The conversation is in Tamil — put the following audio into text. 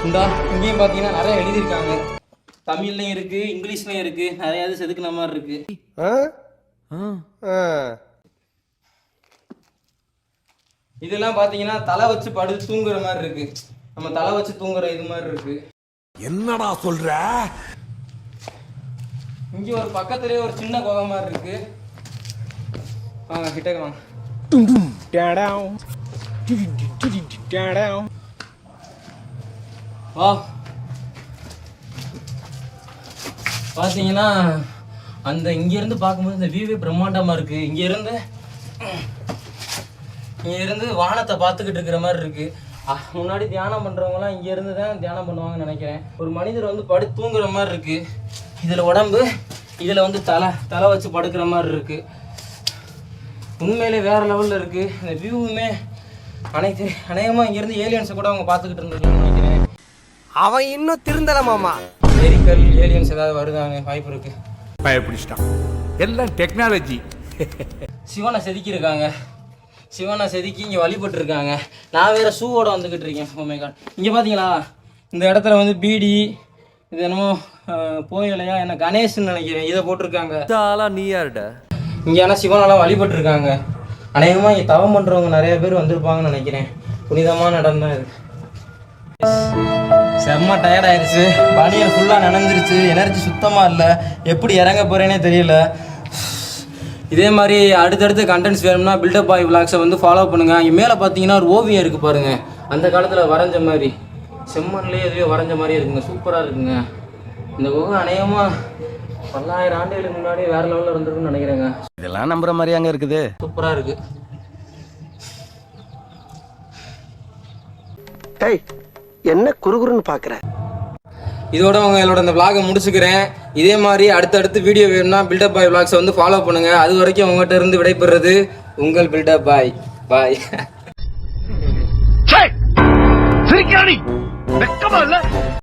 இந்தா இங்கேயும் பார்த்தீங்கன்னா நிறைய எழுதியிருக்காங்க. தமிழ்லையும் இருக்கு, இங்கிலீஷ்லையும் இருக்கு. நிறைய இது செதுக்குன மாதிரி இருக்கு. இதெல்லாம் பார்த்தீங்கன்னா தலை வச்சு படுத்து தூங்குற மாதிரி இருக்கு. நம்ம தலை வச்சு தூங்குற இது மாதிரி இருக்கு. என்னடா சொல்ற? இங்க ஒரு பக்கத்துலயே ஒரு சின்ன குகை மாதிரி இருக்கு. வாங்க கிட்டக்க வாங்க. வா பார்த்தீங்கன்னா அந்த இங்கேருந்து பார்க்கும்போது இந்த வியூவே பிரம்மாண்டமாக இருக்குது. இங்கேருந்து வானத்தை பார்த்துக்கிட்டு இருக்கிற மாதிரி இருக்குது. முன்னாடி தியானம் பண்ணுறவங்களாம் இங்கேருந்து தான் தியானம் பண்ணுவாங்கன்னு நினைக்கிறேன். ஒரு மனிதர் வந்து படு தூங்குற மாதிரி இருக்குது. இதில் உடம்பு, இதில் வந்து தலை வச்சு படுக்கிற மாதிரி இருக்குது. உண்மையிலே வேறு லெவலில் இருக்குது. இந்த வியூவுமே அநேகமாக இங்கேருந்து ஏலியன்ஸை கூட அவங்க பார்த்துக்கிட்டு இருந்திருக்காங்கன்னு நினைக்கிறேன். அவன் இன்னும் திருந்தல மாமா. வெரிக்கல் ஏலியன்ஸ் ஏதாவது வருதாங்க வாய்ப்பு இருக்கு. பயப்பிடிச்சிட்டான். எல்லாம் டெக்னாலஜி. சிவனை செதுக்கியிருக்காங்க. சிவனை செதுக்கி இங்கே வழிபட்டு இருக்காங்க. நான் வேற ஷூவோட வந்துக்கிட்டு இருக்கேன். Oh my god. இங்கே பார்த்தீங்களா இந்த இடத்துல வந்து பீடி இது என்னமோ போயிலையா என்ன கணேஷ்னு நினைக்கிறேன் இதை போட்டிருக்காங்க. நீ யாருடா? இங்கே ஆனால் சிவனெல்லாம் வழிபட்டு இருக்காங்க. அநேகமாக இங்கே தவம் பண்ணுறவங்க நிறைய பேர் வந்திருப்பாங்கன்னு நினைக்கிறேன். புனிதமான இடம் தான் இது. செம்ம டயர்ட் ஆயிடுச்சு. பனியன் ஃபுல்லாக நனைஞ்சிருச்சு. எனர்ஜி சுத்தமாக இல்லை. எப்படி இறங்க போகிறேனே தெரியல. இதே மாதிரி அடுத்தடுத்த கண்டென்ட்ஸ் வேணும்னா பில்டப் பாய் விளாக்ஸை வந்து ஃபாலோ பண்ணுங்கள். இங்கே மேலே பார்த்தீங்கன்னா ஒரு ஓவியம் இருக்குது பாருங்கள். அந்த காலத்தில் வரைஞ்ச மாதிரி செம்மண்லேயே எதுவே வரைஞ்ச மாதிரியே இருக்குங்க. சூப்பராக இருக்குங்க. இந்த குகை அநேகமாக 10,000 ஆண்டுகளுக்கு முன்னாடி வேறு லெவலில் இருந்திருக்குன்னு நினைக்கிறேங்க. இதெல்லாம் நம்புற மாதிரி அங்கே இருக்குது. சூப்பராக இருக்குது. என்ன குறுகுறுன்னு பார்க்குற? இதோட உங்களோட இந்த விளாகை முடிச்சுக்கிறேன். இதே மாதிரி அடுத்தடுத்து வீடியோ வேணும்னா பில்டப் பாய் விளாக்ஸை வந்து ஃபாலோ பண்ணுங்கள். அது வரைக்கும் உங்கள்கிட்ட இருந்து விடைபெறுறது உங்கள் பில்டப் பாய். பாய். சிரிக்காடி வெக்கமா இல்ல?